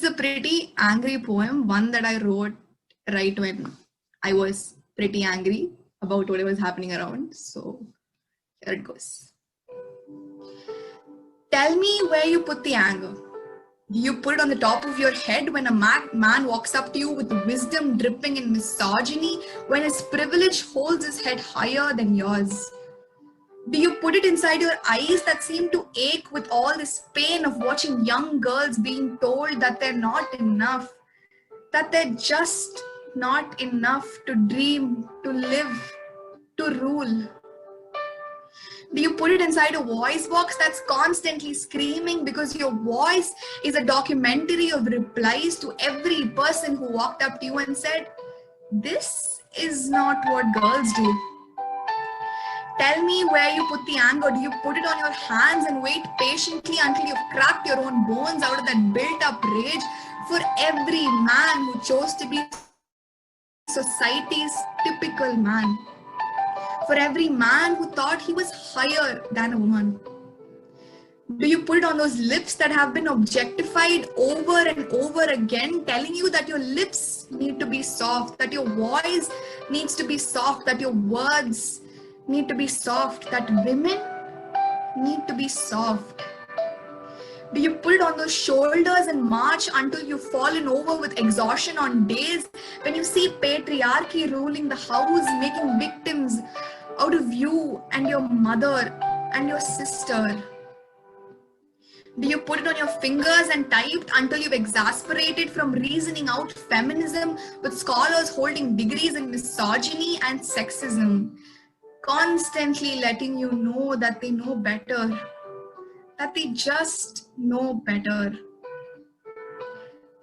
is a pretty angry poem, one that I wrote right when I was pretty angry about what was happening around. So here it goes. Tell me where you put the anger. Do you put it on the top of your head when a man walks up to you with wisdom dripping in misogyny, when his privilege holds his head higher than yours? Do you put it inside your eyes that seem to ache with all this pain of watching young girls being told that they're not enough, that they're just not enough to dream, to live, to rule? Do you put it inside a voice box that's constantly screaming because your voice is a documentary of replies to every person who walked up to you and said, "This is not what girls do"? Tell me where you put the anger. Do you put it on your hands and wait patiently until you've cracked your own bones out of that built-up rage for every man who chose to be society's typical man? For every man who thought he was higher than a woman? Do you put it on those lips that have been objectified over and over again, telling you that your lips need to be soft, that your voice needs to be soft, that your words need to be soft, that women need to be soft? Do you put it on those shoulders and march until you've fallen over with exhaustion on days when you see patriarchy ruling the house, making victims out of you and your mother and your sister? Do you put it on your fingers and typed until you've exasperated from reasoning out feminism with scholars holding degrees in misogyny and sexism, constantly letting you know that they know better, that they just know better?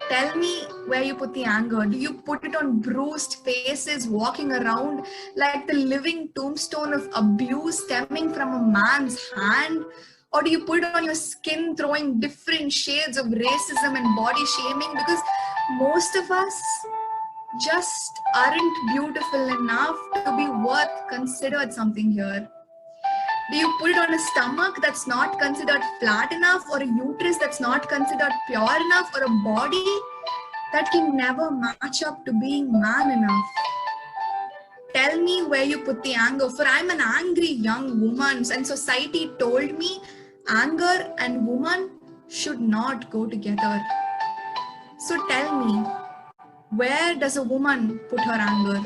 Tell me where you put the anger. Do you put it on bruised faces walking around like the living tombstone of abuse stemming from a man's hand? Or do you put it on your skin, throwing different shades of racism and body shaming? Because most of us just aren't beautiful enough to be worth considered something here. Do you put it on a stomach that's not considered flat enough, or a uterus that's not considered pure enough, or a body that can never match up to being man enough? Tell me where you put the anger, for I'm an angry young woman and society told me anger and woman should not go together. So tell me, where does a woman put her anger?